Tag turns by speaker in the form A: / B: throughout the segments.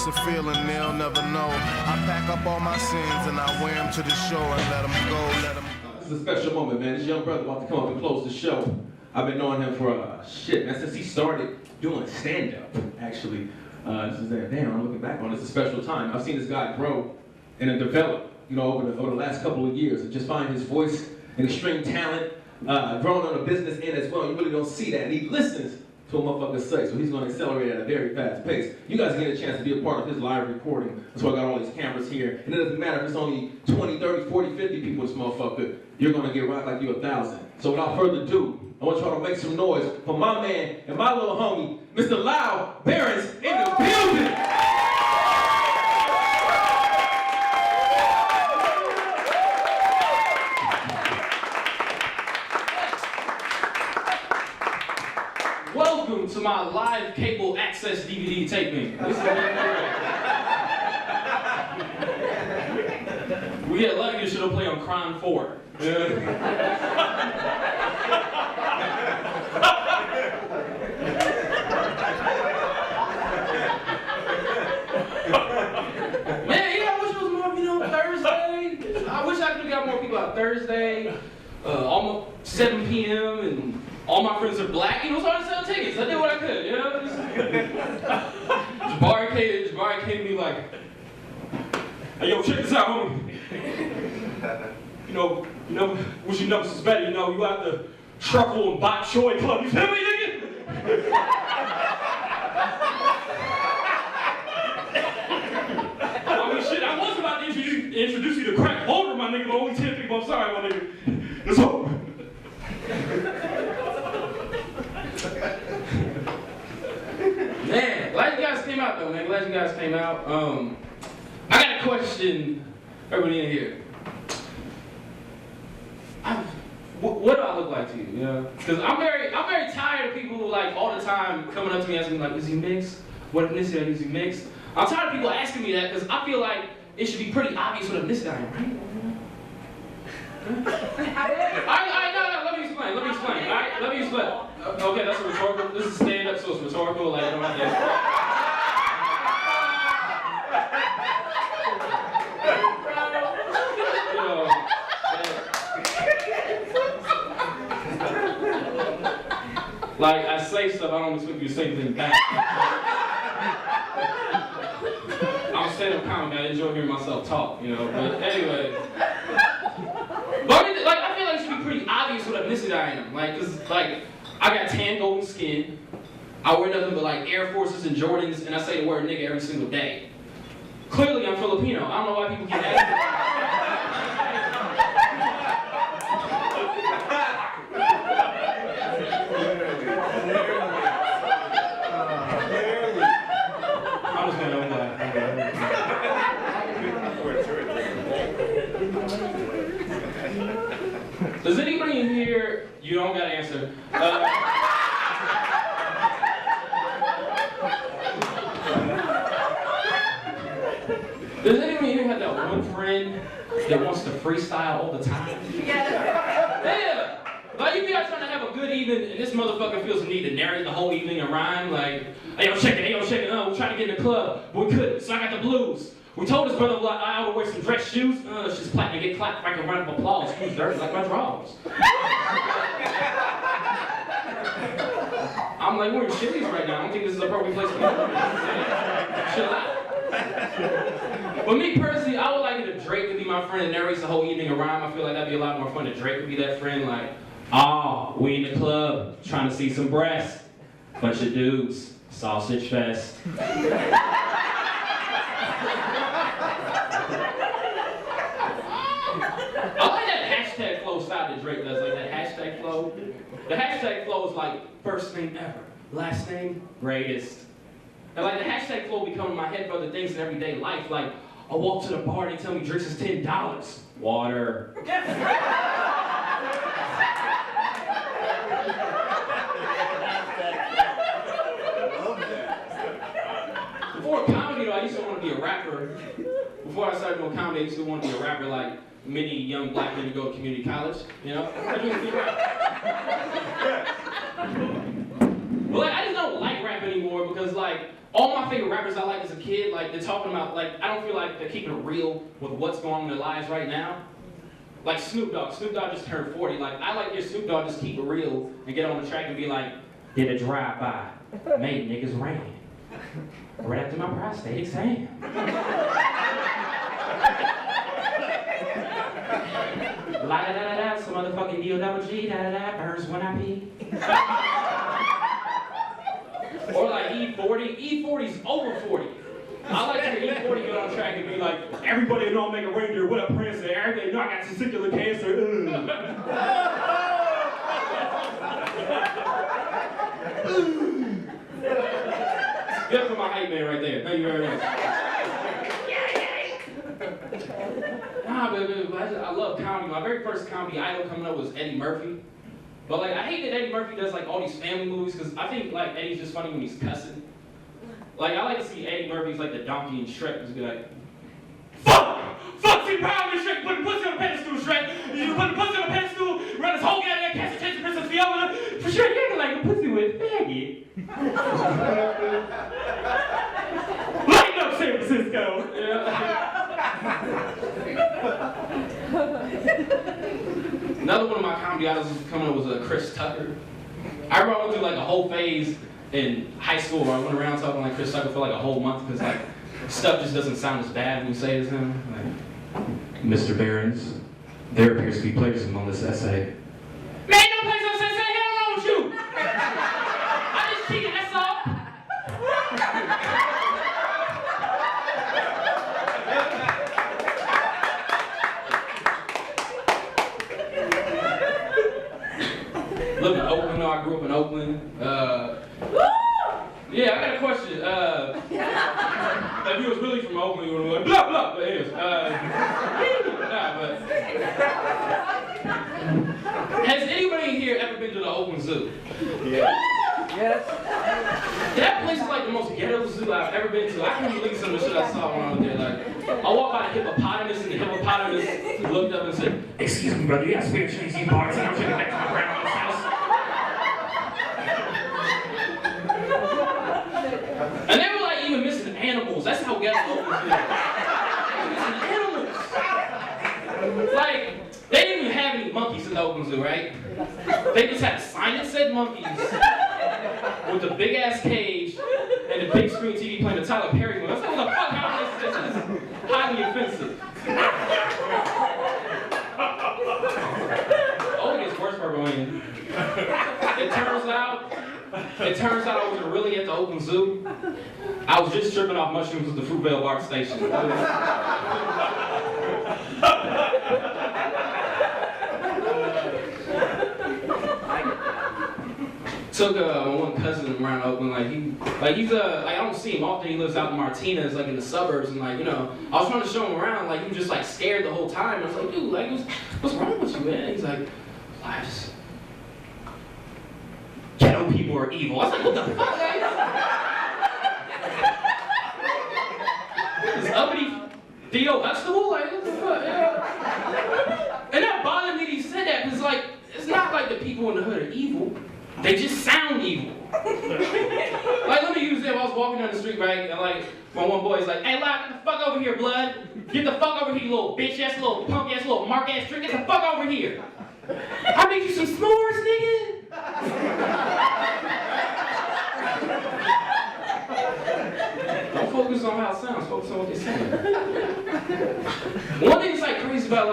A: a feeling they'll never know. I pack up all my sins and I wear them to the shore and let them go, let them go.
B: This is a special moment, man. This young brother about to come up and close the show. I've been knowing him for, man, since he started doing stand-up, actually. This is damn, I'm looking back on it. It's a special time. I've seen this guy grow and develop, over the last couple of years, and just find his voice and extreme talent, growing on a business end as well. You really don't see that. And he listens to a motherfucker say, so he's going to accelerate at a very fast pace. You guys get a chance to be a part of his live recording. That's why I got all these cameras here. And it doesn't matter if it's only 20, 30, 40, 50 people in this motherfucker. You're going to get rocked like you 1,000. So without further ado, I want y'all to make some noise for my man and my little homie, Mr. Lyall Behrens in the building.
C: Welcome to my live cable access DVD taping. This is we get lucky this shit'll play on Crime 4. Thursday. I wish I could have got more people out Thursday. Almost 7 p.m. and all my friends are black. So I sell tickets. I did what I could. Jabari came to me like, "Hey, yo, check this out, homie. Wish you never suspected. You out the truffle and bok choy club. You feel me, nigga?" Introduce you to crack holder, my nigga, but only 10 people. I'm sorry, my nigga. It's over. Man, glad you guys came out, though, man. Glad you guys came out. I got a question, everybody in here. What do I look like to you? Because I'm very tired of people who all the time coming up to me asking me is he mixed? What ethnicity is he mixed? I'm tired of people asking me that because I feel like it should be pretty obvious what ethnicity I am, right? No, let me explain. All right, let me explain. Okay, that's a rhetorical. This is stand-up, so it's rhetorical. I don't have to. I say stuff, I don't expect you to say anything back. I'm a stand-up comic. I enjoy hearing myself talk, But anyway, I feel like it should be pretty obvious what ethnicity I am. Cause I got tan golden skin. I wear nothing but Air Forces and Jordans, and I say the word nigga every single day. Clearly, I'm Filipino. I don't know why people get asking. Does anybody in here, you don't gotta answer. Does anybody in here have that one friend that wants to freestyle all the time? Yeah. You guys trying to have a good evening, and this motherfucker feels the need to narrate the whole evening and rhyme hey yo, check it. We're trying to get in the club, but we couldn't, so I got the blues. We told his brother I would wear some dress shoes. She's platinum to get clapped like a round of applause. Who's dirty like my drawers? I'm we're in Chili's right now. I don't think this is the appropriate place to be. Chill out. But me personally, I would like it if Drake could be my friend and narrates the whole evening around. I feel like that'd be a lot more fun if Drake could be that friend. We in the club trying to see some breasts. Bunch of dudes, sausage fest. I like that hashtag flow style that Drake does, that hashtag flow. The hashtag flow is first name ever, last name greatest. And the hashtag flow become in my head for other things in everyday life. I walk to the bar and they tell me drinks is $10. Water. Before comedy, I used to want to be a rapper. Before I started doing comedy, I used to want to be a rapper many young black men who go to community college, I just want to be a rapper. But I just don't like rap anymore because all my favorite rappers I like as a kid, like they're talking about, like I don't feel like they're keeping it real with what's going on in their lives right now. Like Snoop Dogg just turned 40. Like I like your Snoop Dogg just keep it real and get on the track and be like, did a drive-by, made niggas rain. Right after my prostate exam. La da da da da, some motherfucking D-O-double-G, da da da, burns when I pee. Or like E40. E40's over 40. I like to hear E40 get on track and be like, everybody know I make a reindeer, what up, Prince? Everybody know I got testicular cancer. Good for my hype man right there. Thank you very much. Nah, but I love comedy. My very first comedy idol coming up was Eddie Murphy. But like, I hate that Eddie Murphy does like all these family movies because I think like Eddie's just funny when he's cussing. Like I like to see Eddie Murphy's like the donkey in Shrek, just be like, fuck, see power in Shrek, put the pussy on a pedestal, Shrek. You put the pussy on a pedestal, run this whole goddamn catch attention, Princess Fiona. For sure, you're like a pussy with faggot. Lighten up, San Francisco. Another one of my comedy idols coming up was Chris Tucker. I remember I went through like a whole phase in high school where I went around talking like Chris Tucker for like a whole month because like stuff just doesn't sound as bad when you say it as him. Like, Mr. Behrens, there appears to be plagiarism on this essay. Man, no plagiarism on this essay, hell wrong with you? I just cheated, that's all. Live in Oakland, I grew up in Oakland. Yeah, I got a question. If you was really from Oakland, you would have been like, blah, blah, but anyways. Has anybody here ever been to the Oakland Zoo?
D: Yeah. Yes.
C: That place is like the most ghetto zoo I've ever been to. I can't believe some of the shit I saw when I was there. Like, I walked by the hippopotamus, and the hippopotamus looked up and said, "Excuse me, brother, you got spare change in parts, and I'm taking back to my grandma's house." And they were like even missing animals. That's how ghetto Oakland is. Missing animals. Like, they didn't even have any monkeys in the Oakland Zoo, right? They just had a sign that said monkeys with a big ass cage and a big screen TV playing the Tyler Perry one. I was like, what the fuck? How is this? This is highly offensive. Oh, it gets worse for everyone. It turns out I wasn't really at the Oakland Zoo. I was just tripping off mushrooms at the Fruitvale BART station. Took my one cousin around Oakland, he's I don't see him often. He lives out in Martinez, like in the suburbs, and like, you know, I was trying to show him around, like he was just like scared the whole time. I was like, dude, like what's wrong with you, man? He's like, I just ghetto people are evil. I was like, what the fuck, guys? Is uppity Theo Huxtable? Like, what the fuck? Yeah. And that bothered me that he said that, because like, it's not like the people in the hood are evil. They just sound evil. Like, let me use it. I was walking down the street, right? And like, my one boy's like, hey, Lyall, get the fuck over here, blood. Get the fuck over here, you little bitch ass, little punk ass, little mark ass trick. Get the fuck over here. I make you some s'mores, nigga. Don't focus on how it sounds, focus on what they're saying. One thing that's like crazy about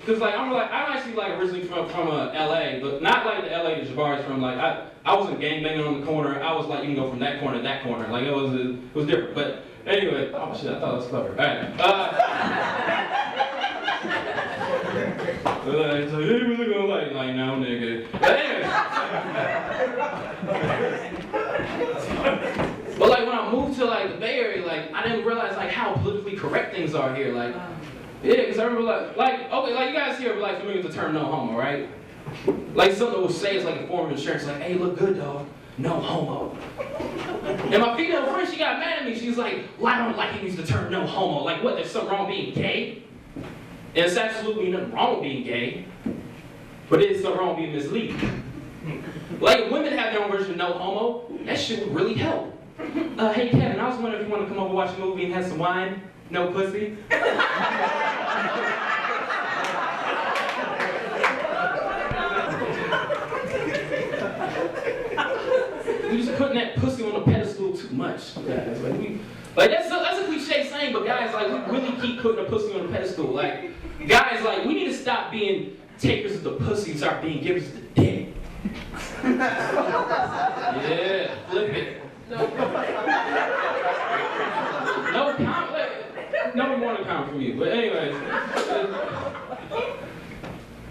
C: cause like I'm actually like originally from LA, but not like the LA that Jabari's from. Like I wasn't gangbanging on the corner. I was like, you can go from that corner to that corner. Like it was different. But anyway, oh shit, I thought it was clever. All right. Like, so you really gonna like no nigga. But anyway. But like when I moved to like the Bay Area, like I didn't realize like how politically correct things are here. Like, yeah, because I remember okay, like you guys here are like familiar with the term no homo, right? Like something we'll say is like a form of insurance, like, hey, look good, dog, no homo. And my female friend, she got mad at me. She's like, well, I don't like him use the term no homo. Like what? There's something wrong with being gay? And it's absolutely nothing wrong with being gay, but it is something wrong with being misleading. Like if women have their own version of no homo, that shit would really help. Hey Kevin, I was wondering if you want to come over and watch a movie and have some wine? No pussy? You're just putting that pussy on a pedestal too much, guys. Like that's a cliche saying, but guys, like we really keep putting a pussy on a pedestal. Like guys, like we need to stop being takers of the pussy and start being givers of the dick. Yeah, flip it. No comment. No one wanted a comment from you, but anyways.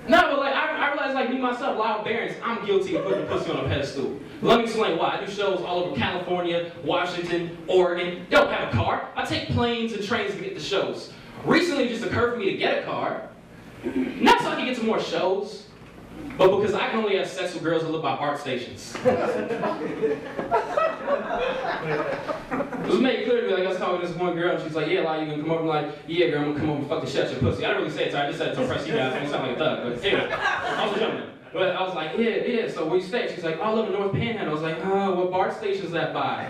C: No, but like I realized, like me myself, Lyall Behrens, I'm guilty of putting a pussy on a pedestal. Let me explain why. I do shows all over California, Washington, Oregon. Don't have a car. I take planes and trains to get to shows. Recently, it just occurred for me to get a car, not so I can get to more shows, but because I can only have sex with girls that live by art stations. It was made clear to me, like I was talking to this one girl, and she's like, yeah, Lyall, you gonna come over? I'm like, yeah, girl, I'm gonna come over and fucking shut your pussy. I didn't really say it to her, I just said it to impress you guys. I don't sound like a thug, but anyway, I was a gentleman. But I was like, yeah, so where you stay? She's like, oh, I live in North Panhandle. I was like, oh, what BART station's that by?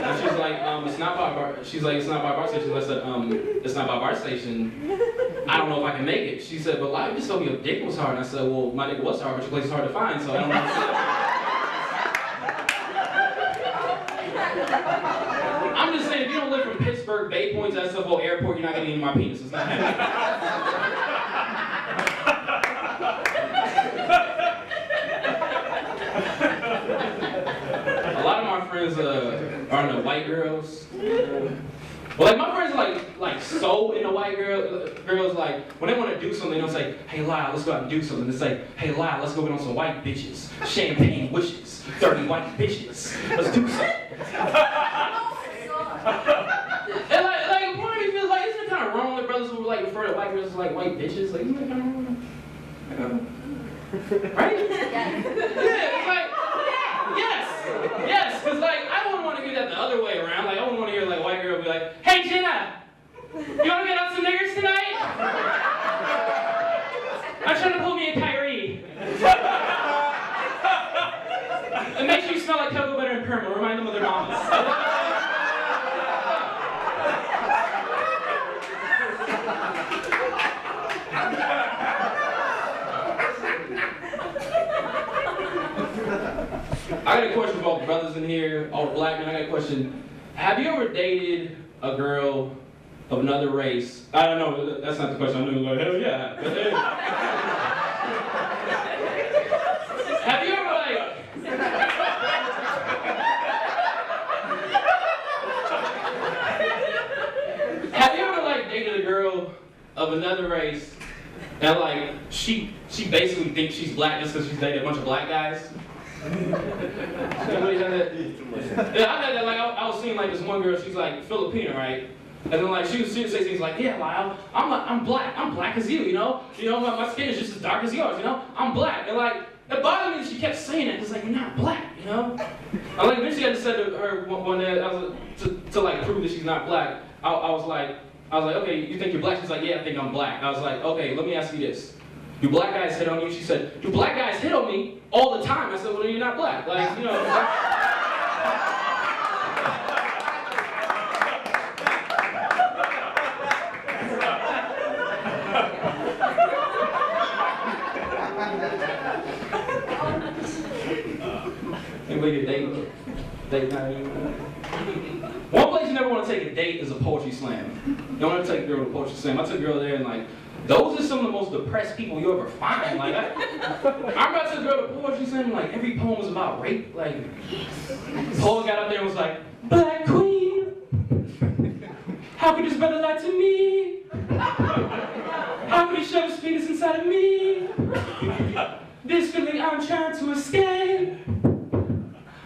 C: And she's like, it's not by BART. She's like, it's not by BART station. I said, it's not by BART station. I don't know if I can make it. She said, but Lyall, you just told me your dick was hard. And I said, well, my dick was hard, but your place is hard to find, so I don't know. I'm just saying, if you don't live from Pittsburgh, Bay Point, to SFO Airport, you're not getting any of my penis. It's not happening. A lot of my friends are into white girls. Well, like my friends are like so into white girls, like when they want to do something, they don't say, hey Lyall, let's go out and do something. They say, hey Lyall, let's go get on some white bitches. Champagne wishes, 30 white bitches. Let's do something. And like part of me feels like, isn't it kind of wrong that brothers who like refer to white girls as like white bitches? Like, isn't it kind of wrong? Right? Yeah, it's like, yes, because like I wouldn't want to hear that the other way around. Like I wouldn't want to hear like a white girl be like, hey Jenna, you want to get on some niggers tonight? I'm trying to pull me a Kyrie. It makes you smell like cocoa butter and perma. Remind them of their mamas. I got a question for all the brothers in here, all the black men. I got a question. Have you ever dated a girl of another race? I don't know, that's not the question. I knew like, hell yeah. But, have you ever dated a girl of another race and like she basically thinks she's black just because she's dated a bunch of black guys? Somebody had that? Yeah, I had that. Like I was seeing like this one girl. She's like Filipino, right? And then like she would say things like, "Yeah, Lyall, I'm black. I'm black as you. You know, my skin is just as dark as yours. You know, I'm black." And like it bothered me that she kept saying that. It's like you're not black. You know. And like eventually I just said to her one day, to like prove that she's not black. I was like, okay, you think you're black? She's like, yeah, I think I'm black. I was like, okay, let me ask you this. Do black guys hit on you? She said, do black guys hit on me all the time? I said, well, then you're not black. Like, you know. Anybody get date night? One place you never want to take a date is a poetry slam. You don't want to take a girl to a poetry slam. I took a girl there and like, those are some of the most depressed people you ever find. Like, I remember I took a girl to poetry slam and like every poem was about rape. Like, the poet got up there and was like, Black Queen, how could this brother lie to me? How could he shove his penis inside of me? This feeling I'm trying to escape.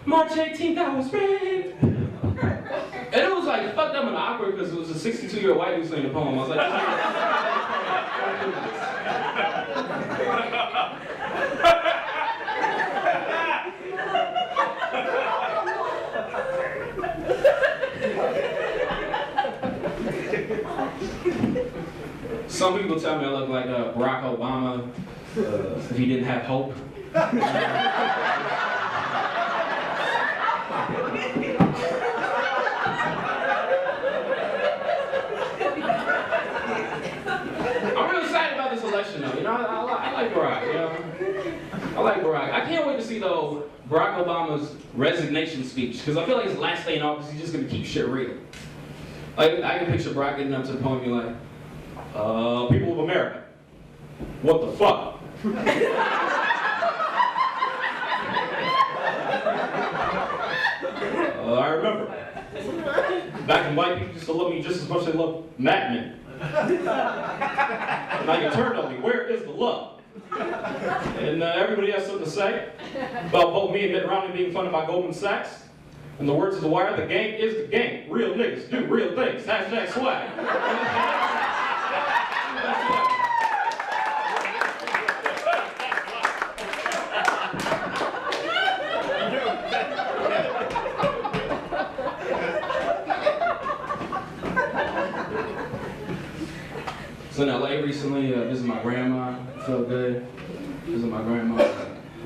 C: March 18th, I was raped. And it was like fucked up and awkward because it was a 62-year-old white dude saying the poem. I was like, Some people tell me I look like Barack Obama if he didn't have hope. I'm really excited about this election, though. You know, I like Barack. You know, I like Barack. I can't wait to see though Barack Obama's resignation speech because I feel like his last day in office, he's just gonna keep shit real. Like I can picture Barack getting up to the podium and be like, "People of America, what the fuck?" I remember back when white people used to love me just as much as they love Mad Men. Now you turned on me. Where is the love? And everybody has something to say about both me and Mitt Romney being funded by Goldman Sachs. In the words of The Wire, the game is the game. Real niggas do real things. Hashtag swag. So in LA recently, visited my grandma. Felt good. Visited my grandma.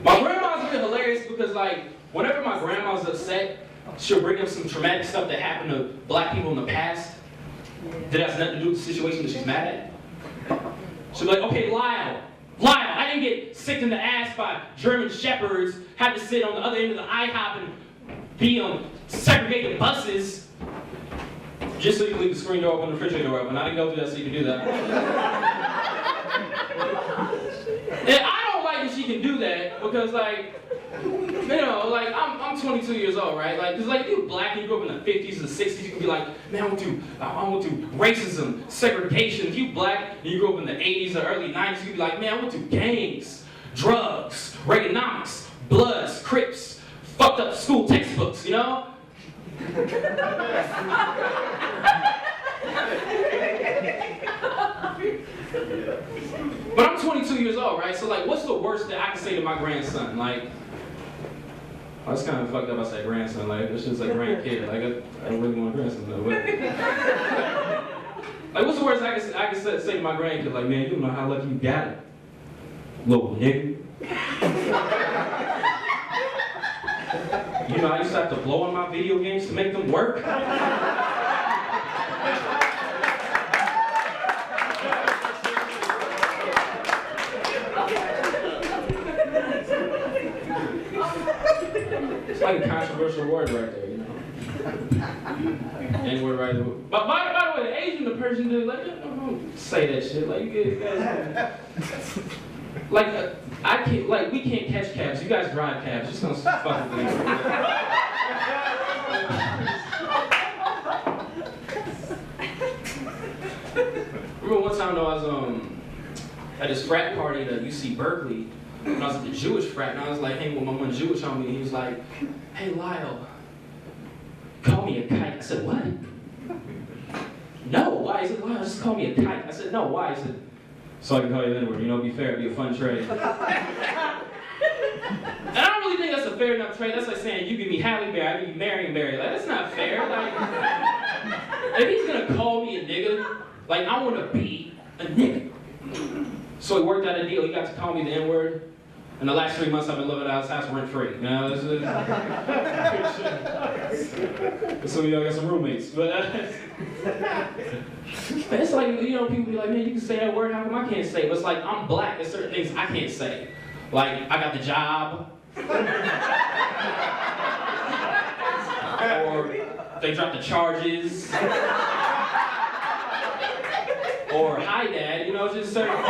C: My grandma's been hilarious because like whenever my grandma's upset, she'll bring up some traumatic stuff that happened to black people in the past that has nothing to do with the situation that she's mad at. She'll be like, okay, Lyall, I didn't get sicked in the ass by German shepherds, had to sit on the other end of the IHOP and be on segregated buses. Just so you can leave the screen door open, the refrigerator door open. I didn't go through that so you can do that. And I don't like that she can do that because, like, you know, like, I'm 22 years old, right? Like, because, like, if you're black and you grew up in the 50s and the 60s, you can be like, man, I went through racism, segregation. If you black and you grew up in the 80s or early 90s, you can be like, man, I went through gangs, drugs, Reaganomics, Bloods, Crips, fucked up school textbooks, you know? But I'm 22 years old, right? So like, what's the worst that I can say to my grandson? Like, I was kind of fucked up. I said grandson. Like, it's just like grandkid. Like, I don't really want a grandson though. But like, what's the worst I can say to my grandkid? Like, man, you don't know how lucky you got it, little nigga. You know, I used to have to blow on my video games to make them work. It's like a controversial word right there, you know. N-word right there. But by the way, the Asian, the Persian dude, like, don't say that shit. Like, you guys, like, I can't, like, we can't catch cabs. You guys drive cabs. Just gonna fuck with me. Remember one time though, I was at this frat party at UC Berkeley, and I was at the Jewish frat, and I was like hanging with my one Jewish homie, and he was like, hey Lyall, call me a kite. I said, what? No, why? He said, Lyall, just call me a kite. I said, no, why? He said, so I can call you the N-word, you know, be fair, be a fun trade. And I don't really think that's a fair enough trade. That's like saying, you give me Halle Berry, I give you Marion Barry. Like, that's not fair. Like, if he's gonna call me a nigga, like, I wanna be a nigga. So he worked out a deal, he got to call me the N-word. In the last 3 months, I've been living at his house rent-free. You know, some of y'all got some roommates, but it's like, you know, people be like, man, you can say that word, how come I can't say it? But it's like, I'm black, there's certain things I can't say. Like, I got the job. Or they dropped the charges. Or hi dad, you know, just certain things.